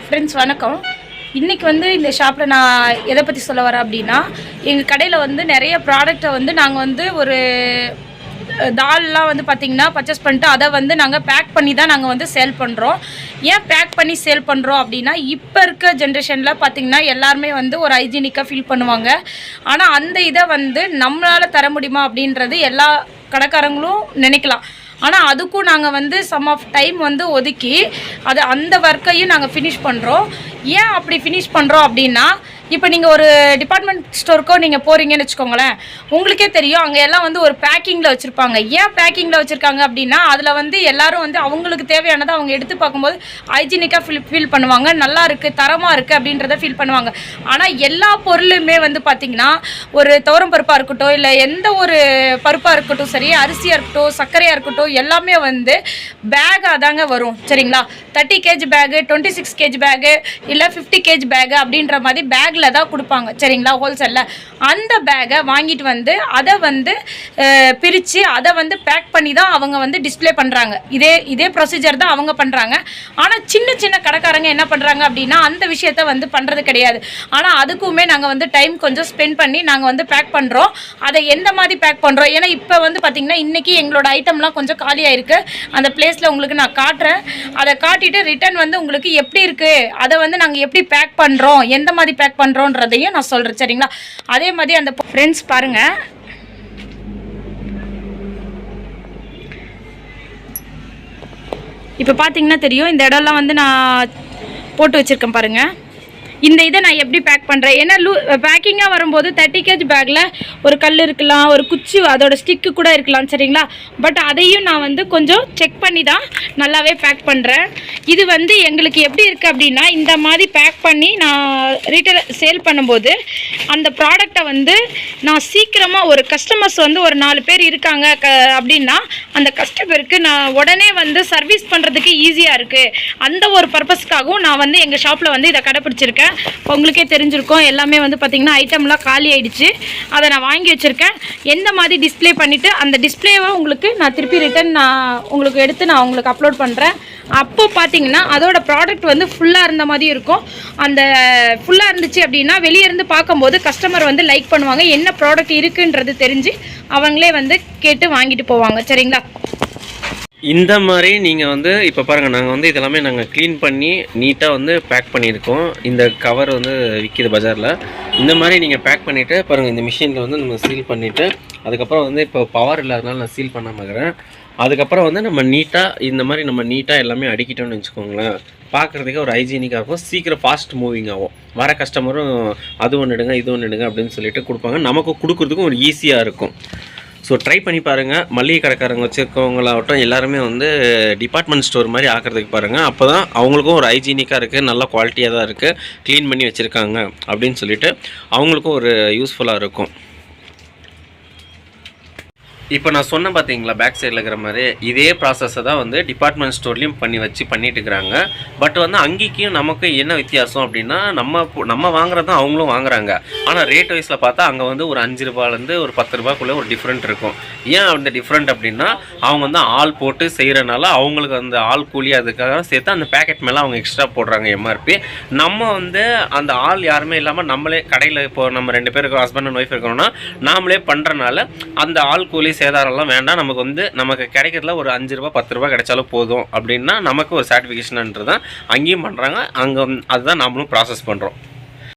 Friends வணக்கம். இன்றைக்கி வந்து இந்த ஷாப்பில் நான் எதை பற்றி சொல்ல வரேன் அப்படின்னா, எங்கள் கடையில் வந்து நிறைய ப்ராடக்டை வந்து நாங்கள் வந்து ஒரு தால்லாம் வந்து பார்த்திங்கன்னா பர்ச்சேஸ் பண்ணிட்டு அதை வந்து நாங்கள் பேக் பண்ணி தான் நாங்கள் வந்து சேல் பண்ணுறோம். ஏன் பேக் பண்ணி சேல் பண்ணுறோம் அப்படின்னா, இப்போ இருக்க ஜென்ரேஷனில் பார்த்திங்கன்னா எல்லாருமே வந்து ஒரு ஹைஜீனிக்காக ஃபீல் பண்ணுவாங்க. ஆனால் அந்த இதை வந்து நம்மளால் தர முடியுமா அப்படின்றது எல்லா கடைக்காரங்களும் நினைக்கலாம். ஆனால் அதுக்கும் நாங்கள் வந்து சம் ஆஃப் டைம் வந்து ஒதுக்கி அந்த ஒர்க்கையும் நாங்கள் ஃபினிஷ் பண்ணுறோம். ஏன் அப்படி ஃபினிஷ் பண்ணுறோம் அப்படின்னா, இப்போ நீங்கள் ஒரு டிபார்ட்மெண்ட் ஸ்டோருக்கோ நீங்கள் போகிறீங்கன்னு வச்சுக்கோங்களேன், உங்களுக்கே தெரியும் அங்கே எல்லாம் வந்து ஒரு பேக்கிங்கில் வச்சுருப்பாங்க. ஏன் பேக்கிங்கில் வச்சுருக்காங்க அப்படின்னா, அதில் வந்து எல்லோரும் வந்து அவங்களுக்கு தேவையானதை அவங்க எடுத்து பார்க்கும்போது ஹைஜீனிக்காக ஃபீல் பண்ணுவாங்க, நல்லா இருக்குது, தரமாக இருக்குது அப்படின்றத ஃபீல் பண்ணுவாங்க. ஆனால் எல்லா பொருளுமே வந்து பார்த்திங்கன்னா, ஒரு துவரம் பருப்பாக இருக்கட்டும், இல்லை எந்த ஒரு பருப்பாக இருக்கட்டும், சரி அரிசியாக இருக்கட்டும், சர்க்கரையாக இருக்கட்டும், எல்லாமே வந்து பேக்காக தாங்க வரும். சரிங்களா? 30 kg பேகு, 26 kg பேகு, இல்லை 50 kg பேகு அப்படின்ற மாதிரி பேக்கில் தான் கொடுப்பாங்க. சரிங்களா? ஹோல்சேலில் அந்த பேக்கை வாங்கிட்டு வந்து அதை வந்து பிரித்து அதை வந்து பேக் பண்ணி தான் அவங்க வந்து டிஸ்பிளே பண்ணுறாங்க. இதே ப்ரொசீஜர் தான் அவங்க பண்ணுறாங்க. ஆனால் சின்ன சின்ன கடைக்காரங்க என்ன பண்ணுறாங்க அப்படின்னா, அந்த விஷயத்த வந்து பண்ணுறது கிடையாது. ஆனால் அதுக்குமே நாங்கள் வந்து டைம் கொஞ்சம் ஸ்பெண்ட் பண்ணி நாங்கள் வந்து பேக் பண்ணுறோம். அதை எந்த மாதிரி பேக் பண்ணுறோம், ஏன்னா இப்போ வந்து பார்த்திங்கன்னா இன்றைக்கி எங்களோட ஐட்டம்லாம் கொஞ்சம் காலியாக இருக்குது. அந்த பிளேஸில் உங்களுக்கு நான் காட்டுறேன். அதை காட்டிட்டு ரிட்டன் வந்து உங்களுக்கு எப்படி இருக்குது, அதை வந்து நாங்கள் எப்படி பேக் பண்ணுறோம், எந்த மாதிரி பேக் பண்ணுறோன்றதையும் நான் சொல்கிறேன். சரிங்களா? அதே மாதிரி அந்த ஃப்ரெண்ட்ஸ் பாருங்கள், இப்போ பார்த்தீங்கன்னா தெரியும், இந்த இடம்லாம் வந்து நான் போட்டு வச்சுருக்கேன் பாருங்கள். இந்த இதை நான் எப்படி பேக் பண்ணுறேன், ஏன்னா பேக்கிங்காக வரும்போது 30 kg பேக்கில் ஒரு கல் இருக்கலாம், ஒரு குச்சி அதோட ஸ்டிக்கு கூட இருக்கலாம். சரிங்களா? பட் அதையும் நான் வந்து கொஞ்சம் செக் பண்ணி தான் நல்லாவே பேக் பண்ணுறேன். இது வந்து எங்களுக்கு எப்படி இருக்குது அப்படின்னா, இந்த மாதிரி பேக் பண்ணி நான் ரீட்டைல் சேல் பண்ணும்போது அந்த ப்ராடக்டை வந்து நான் சீக்கிரமாக ஒரு கஸ்டமர்ஸ் வந்து ஒரு 4 பேர் இருக்காங்க அப்படின்னா, அந்த கஸ்டமருக்கு நான் உடனே வந்து சர்வீஸ் பண்ணுறதுக்கு ஈஸியாக இருக்குது. அந்த ஒரு பர்பஸ்க்காகவும் நான் வந்து எங்கள் ஷாப்பில் வந்து இதை கடைப்பிடிச்சிருக்கேன். உங்களுக்கே தெரிஞ்சிருக்கும், எல்லாமே வந்து பார்த்திங்கன்னா ஐட்டம்லாம் காலி ஆகிடுச்சு. அதை நான் வாங்கி வச்சுருக்கேன். எந்த மாதிரி டிஸ்பிளே பண்ணிவிட்டு அந்த டிஸ்பிளேவை உங்களுக்கு நான் திருப்பி ரிட்டன் நான் உங்களுக்கு எடுத்து நான் உங்களுக்கு அப்லோட் பண்ணுறேன். அப்போ பார்த்தீங்கன்னா அதோட ப்ராடக்ட் வந்து ஃபுல்லாக இருந்த மாதிரி இருக்கும். அந்த ஃபுல்லாக இருந்துச்சு அப்படின்னா வெளியே இருந்து பார்க்கும்போது கஸ்டமர் வந்து லைக் பண்ணுவாங்க. என்ன ப்ராடக்ட் இருக்குன்றது தெரிஞ்சு அவங்களே வந்து கேட்டு வாங்கிட்டு போவாங்க. சரிங்களா? இந்த மாதிரி நீங்கள் வந்து இப்போ பாருங்கள், நாங்கள் வந்து இதெல்லாமே நாங்கள் க்ளீன் பண்ணி நீட்டாக வந்து பேக் பண்ணியிருக்கோம். இந்த கவர் வந்து விற்கிது பஜாரில். இந்த மாதிரி நீங்கள் பேக் பண்ணிவிட்டு பாருங்கள், இந்த மிஷினில் வந்து நம்ம சீல் பண்ணிவிட்டு, அதுக்கப்புறம் வந்து இப்போ பவர் இல்லாதனால நான் சீல் பண்ணாமல் இருக்கிறேன். அதுக்கப்புறம் வந்து நம்ம நீட்டாக இந்த மாதிரி நம்ம நீட்டாக எல்லாமே அடிக்கிட்டோம்னு வச்சுக்கோங்களேன், பார்க்குறதுக்கே ஒரு ஹைஜீனிக்காக இருக்கும். சீக்கிரம் ஃபாஸ்ட் மூவிங் ஆகும். வர கஸ்டமரும் அது ஒன்று எடுங்க இது ஒன்று எடுங்க அப்படின்னு சொல்லிட்டு கொடுப்பாங்க. நமக்கு கொடுக்குறதுக்கும் ஒரு ஈஸியாக இருக்கும். ஸோ ட்ரை பண்ணி பாருங்கள். மளிகை கடைக்காரங்க வச்சுருக்கவங்களாகட்டும் எல்லாருமே வந்து டிபார்ட்மெண்ட் ஸ்டோர் மாதிரி ஆக்கிறதுக்கு பாருங்கள். அப்போ தான் அவங்களுக்கும் ஒரு ஹைஜீனிக்காக இருக்குது, நல்ல குவாலிட்டியாக தான் இருக்குது, க்ளீன் பண்ணி வச்சுருக்காங்க அப்படின்னு சொல்லிட்டு அவங்களுக்கும் ஒரு யூஸ்ஃபுல்லாக இருக்கும். இப்போ நான் சொன்னேன் பார்த்தீங்களா, பேக் சைடில் இருக்கிற மாதிரி இதே ப்ராசஸை தான் வந்து டிபார்ட்மெண்ட் ஸ்டோர்லேயும் பண்ணிட்டு இருக்கிறாங்க. பட் வந்து அங்கேயும் நமக்கு என்ன வித்தியாசம் அப்படின்னா, நம்ம வாங்குறது தான் அவங்களும் வாங்குறாங்க. ஆனால் ரேட் வைஸில் பார்த்தா அங்கே வந்து ஒரு 5 ரூபாலேருந்து ஒரு 10 ரூபாய்க்குள்ளே ஒரு டிஃப்ரெண்ட் இருக்கும். ஏன் அந்த டிஃப்ரெண்ட் அப்படின்னா, அவங்க வந்து ஆள் போட்டு செய்கிறனால அவங்களுக்கு அந்த ஆள் கூலி அதுக்காக சேர்த்து அந்த பேக்கெட் மேலே அவங்க எக்ஸ்ட்ரா போடுறாங்க எம்ஆர்பி. நம்ம வந்து அந்த ஆள் யாருமே இல்லாமல் நம்மளே கடையில் இப்போ நம்ம 2 பேருக்கு ஹஸ்பண்ட் அண்ட் ஒய்ஃப் இருக்கணும்னா நாமளே பண்ணுறனால அந்த ஆள் கூலி சேதாரம்லாம் வேண்டாம். நமக்கு கிடைக்கிறதுல ஒரு 5 ரூபா 10 ரூபா கிடைச்சாலும் போதும் அப்படின்னா நமக்கு ஒரு சாட்டிஃபிகேஷன்ன்றது தான் அங்கேயும் பண்ணுறாங்க. அதுதான் நாமளும் ப்ராசஸ் பண்ணுறோம்.